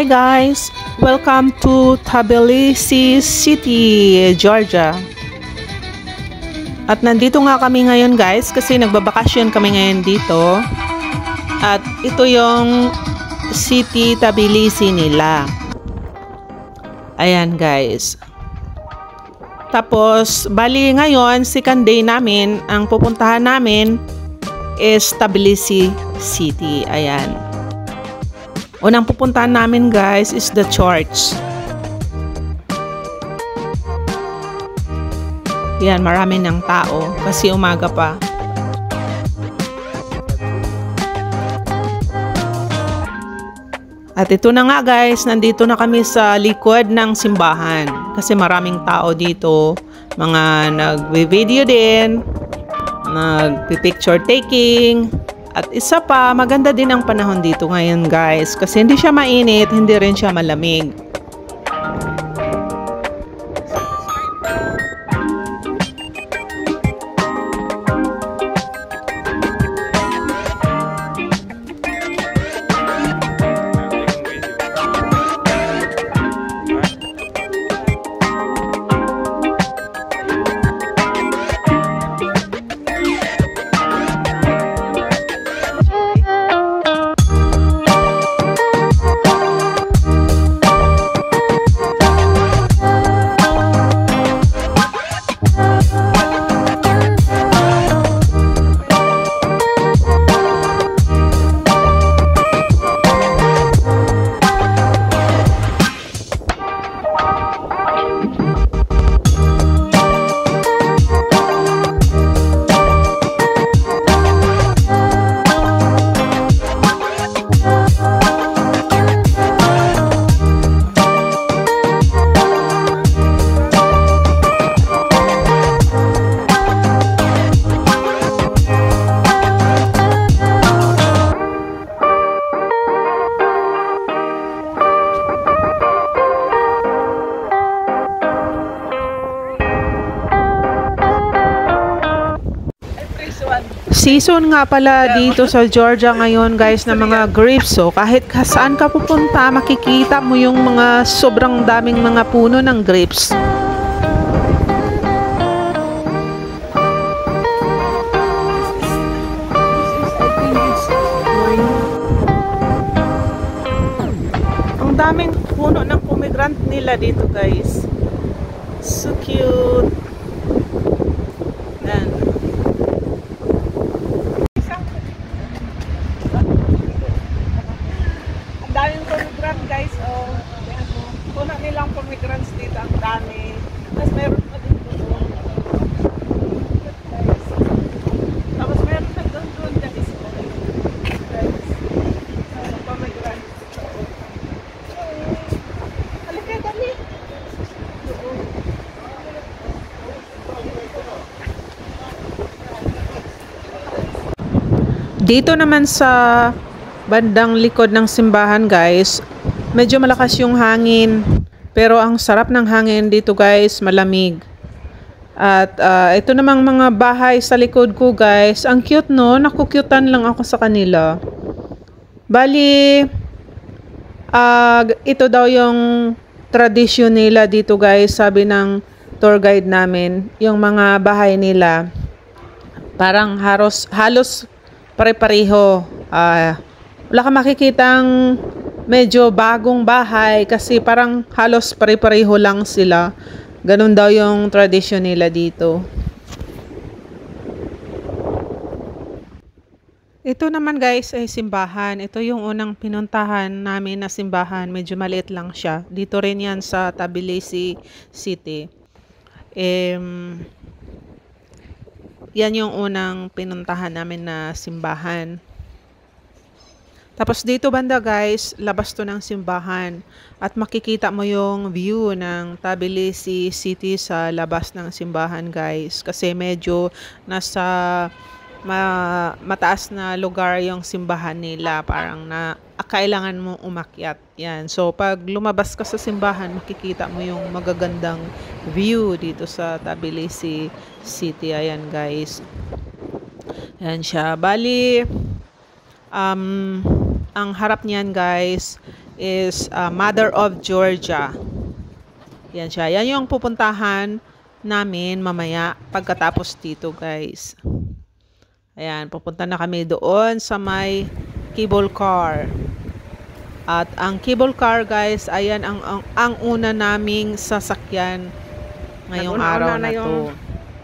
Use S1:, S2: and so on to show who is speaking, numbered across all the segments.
S1: Hi guys! Welcome to Tbilisi City, Georgia. At nandito nga kami ngayon guys kasi nagbabakasyon kami ngayon dito. At ito yung City Tbilisi nila. Ayan guys. Tapos, bali ngayon, second day namin, ang pupuntahan namin is Tbilisi City. Ayan. Unang pupuntahan namin guys is the church. Yan, marami ng tao kasi umaga pa. At ito na nga guys, nandito na kami sa likod ng simbahan kasi maraming tao dito. Mga nagvi-video din, nagpi-picture taking. At isa pa, maganda din ang panahon dito ngayon guys kasi hindi siya mainit, hindi rin siya malamig. Season nga pala dito sa Georgia ngayon guys na mga grapes. So kahit saan ka pupunta, makikita mo yung mga sobrang daming mga puno ng grapes. Ang daming puno ng pomegranate nila dito guys. So cute. Yan. Guys, oh, puno nilang pomegranates dito, ang dami. Tapos meron pa din doon. Tapos meron pa doon guys. Pomegranates. Halika, dali. Dito naman sa bandang likod ng simbahan guys, medyo malakas yung hangin, pero ang sarap ng hangin dito guys, malamig. At ito namang mga bahay sa likod ko guys, ang cute no, nakukyutan lang ako sa kanila. Bali, ito daw yung tradisyon nila dito guys, sabi ng tour guide namin, yung mga bahay nila, parang halos pare-pareho. Wala ka makikitang medyo bagong bahay kasi parang halos pare-pareho lang sila. Ganun daw yung tradisyon nila dito. Ito naman guys ay simbahan. Ito yung unang pinuntahan namin na simbahan. Medyo maliit lang siya. Dito rin yan sa Tbilisi City. Yan yung unang pinuntahan namin na simbahan. Tapos dito banda guys, labas to ng simbahan at makikita mo yung view ng Tbilisi City sa labas ng simbahan guys. Kasi medyo nasa mataas na lugar yung simbahan nila. Parang kailangan mo umakyat. Yan. So pag lumabas ka sa simbahan, makikita mo yung magagandang view dito sa Tbilisi City. Ayan guys. Ayan siya. Bali, ang harap niyan guys is Mother of Georgia. Yan siya. Yan yung pupuntahan namin mamaya pagkatapos dito, guys. Ayan, pupunta na kami doon sa may cable car. At ang cable car, guys, ayan ang una naming sasakyan ngayong araw na to.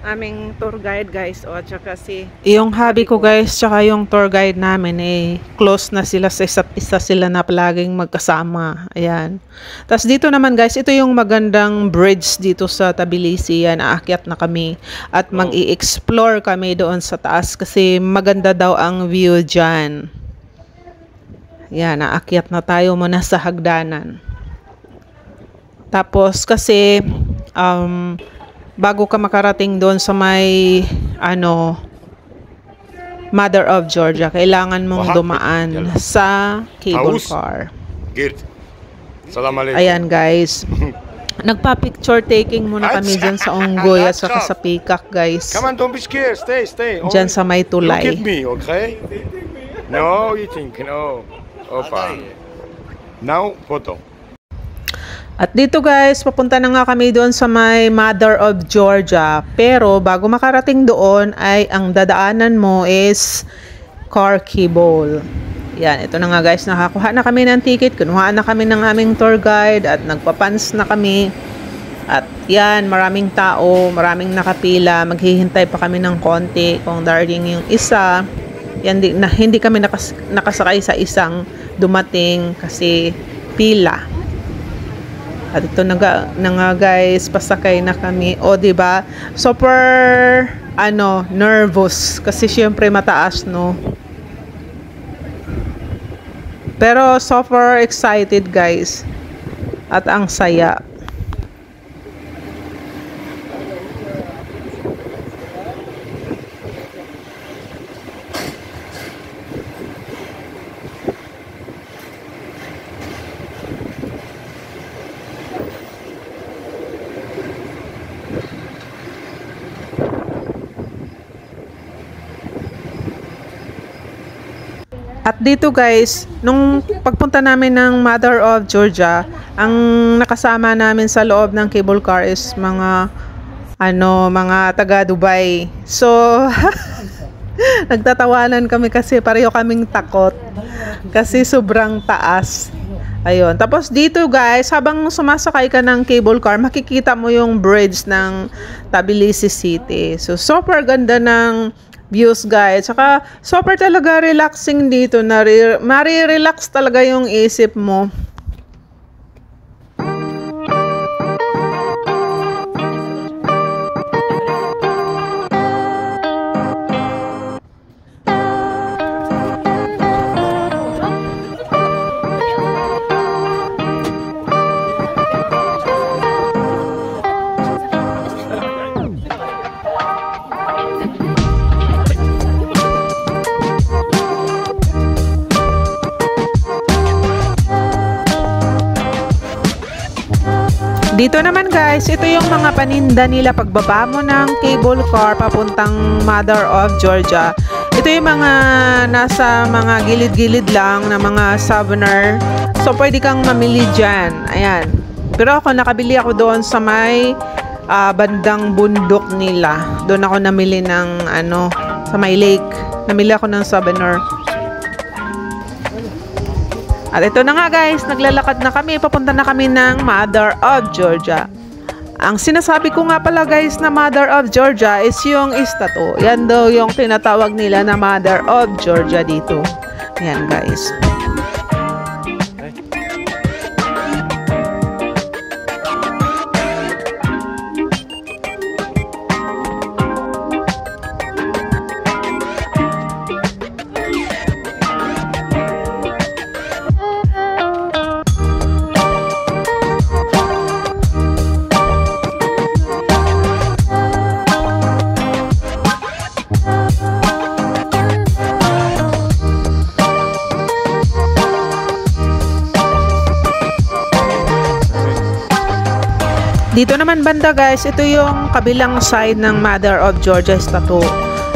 S1: Aming tour guide, guys, o tsaka yung hubby ko, guys, tsaka yung tour guide namin close na sila sa isa't isa, sila na palaging magkasama. Ayan. Tapos dito naman, guys, ito yung magandang bridge dito sa Tbilisi. Yan, aakyat na kami at mag-i-explore kami doon sa taas kasi maganda daw ang view dyan. Yan, aakyat na tayo muna sa hagdanan. Tapos kasi bago ka makarating doon sa may Mother of Georgia, kailangan mong dumaan sa cable car. Ayan, guys. Nagpa-picture taking muna kami dyan sa Unggoy at saka sa Peacock, guys.
S2: Come on, don't be scared. Stay.
S1: Dyan sa may tulay.
S2: Look at me, okay? No eating, no. Opa. Now, photo.
S1: At dito, guys, papunta na nga kami doon sa may Mother of Georgia. Pero bago makarating doon ay ang dadaanan mo is car cable. Yan, ito na nga, guys, nakakuha na kami ng ticket, kinuha na kami ng aming tour guide at nagpapans na kami. At yan, maraming tao, maraming nakapila, maghihintay pa kami ng konti kung darating yung isa. Yan, hindi kami nakasakay sa isang dumating kasi pila. At ito na nga, guys, pasakay na kami. O, diba? Super nervous kasi syempre mataas, no? Pero super excited, guys. At ang saya. At dito, guys, nung pagpunta namin ng Mother of Georgia, ang nakasama namin sa loob ng cable car is mga taga Dubai. So nagtatawanan kami kasi pareho kaming takot kasi sobrang taas. Ayun. Tapos dito, guys, habang sumasakay ka ng cable car, makikita mo yung bridge ng Tbilisi City. So super ganda ng views, guys. Saka super talaga relaxing dito. Mari-relax talaga yung isip mo. Dito naman, guys, ito yung mga paninda nila pagbaba mo ng cable car papuntang Mother of Georgia. Ito yung mga nasa mga gilid-gilid lang na mga souvenir. So, pwede kang mamili dyan. Ayan. Pero nakabili ako doon sa may bandang bundok nila. Doon ako namili ng sa may lake. Namili ako ng souvenir. At ito na nga, guys, naglalakad na kami, papunta na kami ng Mother of Georgia. Ang sinasabi ko nga pala, guys, na Mother of Georgia is yung statue. Yan daw yung tinatawag nila na Mother of Georgia dito. Yan, guys. Dito naman banda, guys, ito yung kabilang side ng Mother of Georgia statue.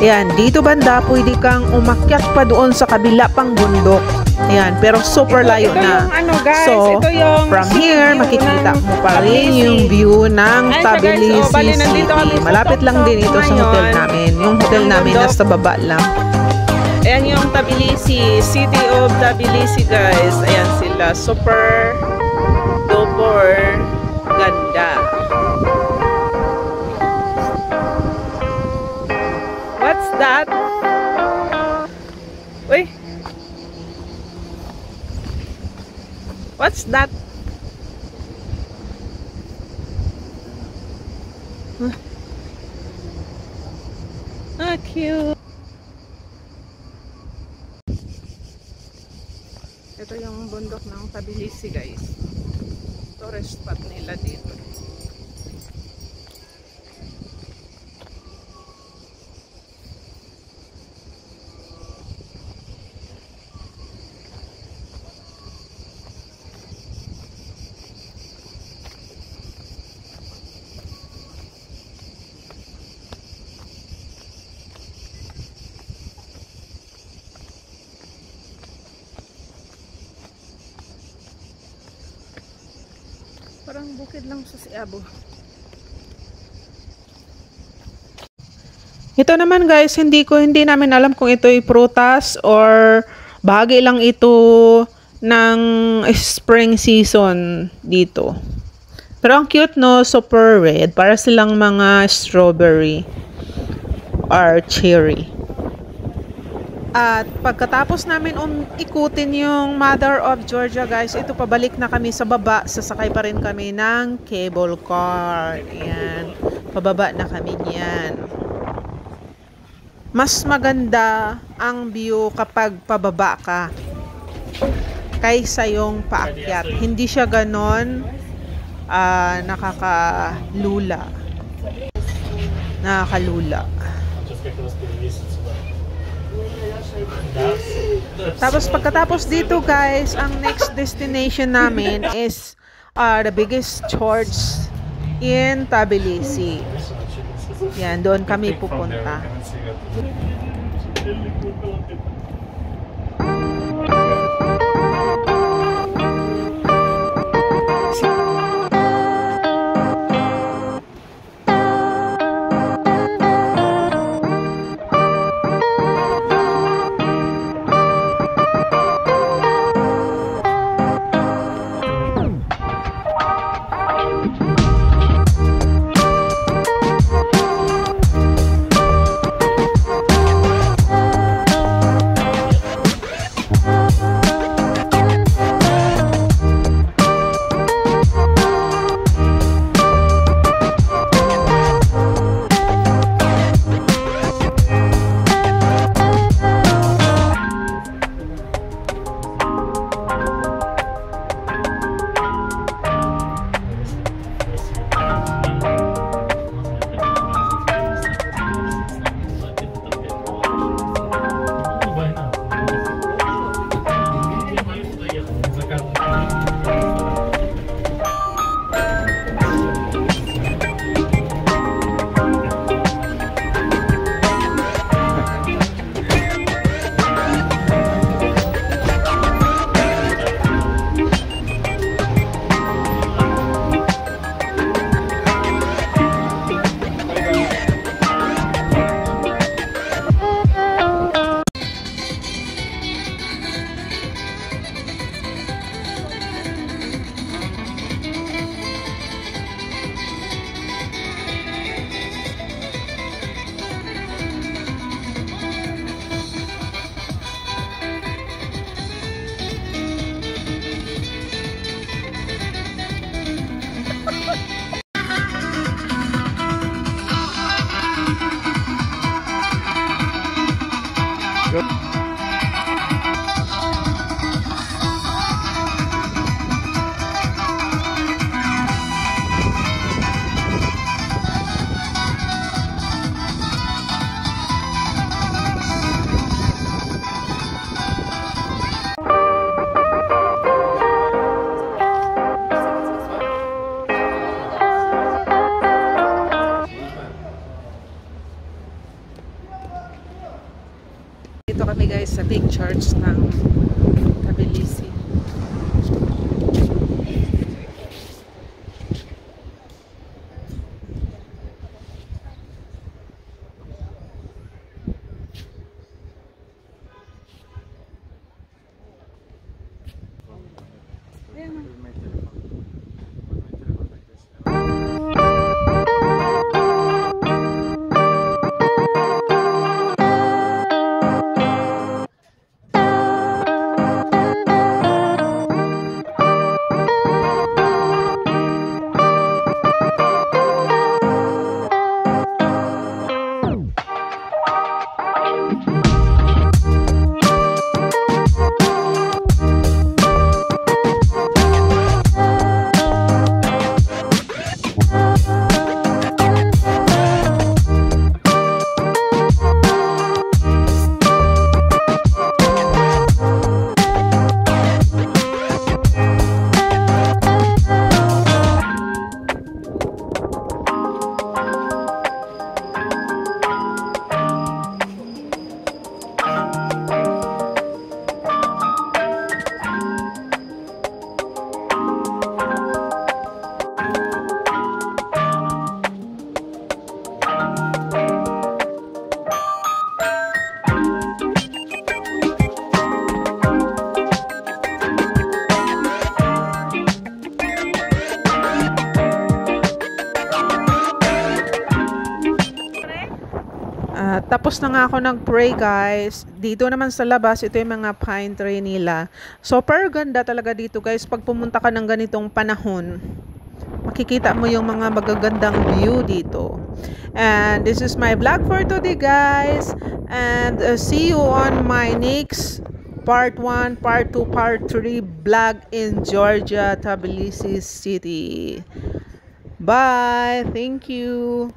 S1: Ayan, dito banda pwede kang umakyat pa doon sa kabila pang bundok. Ayan, pero super layo na.
S3: Yung ano guys,
S1: So,
S3: ito yung
S1: from here, makikita mo pa rin yung view ng Tbilisi
S3: bali, nandito kami
S1: City.
S3: sa
S1: Malapit lang din ito sa hotel
S3: ngayon.
S1: namin. Yung hotel namin nasa baba lang.
S3: Ayan yung Tbilisi, City of Tbilisi guys. Ayan sila, super duper ganda. What's that? Uy. What's that? Huh? Ah, cute. Ito yung bundok ng Tbilisi guys. Tourist spot nila dito. Parang bukid lang sa Cebu.
S1: Ito naman guys, hindi namin alam kung ito ay prutas or bahagi lang ito ng spring season dito. Pero ang cute no, super red. Para silang mga strawberry or cherry. At pagkatapos namin ikutin yung Mother of Georgia guys, ito pabalik na kami sa baba. Sasakay pa rin kami ng cable car. Ayan. Pababa na kami niyan. Mas maganda ang view kapag pababa ka kaysa yung paakyat. Hindi siya ganon nakakalula. Tapos pagkatapos dito guys, ang next destination namin is the biggest church in Tbilisi. Yan, doon kami pupunta.
S3: Nandito kami guys sa big church ng Tbilisi. Tapos na nga ako nag-pray guys. Dito naman sa labas, ito yung mga pine tree nila. Super ganda talaga dito guys. Pag pumunta ka ng ganitong panahon, makikita mo yung mga magagandang view dito. And this is my vlog for today guys. And see you on my next part 1, part 2, part 3 vlog in Georgia, Tbilisi City. Bye. Thank you.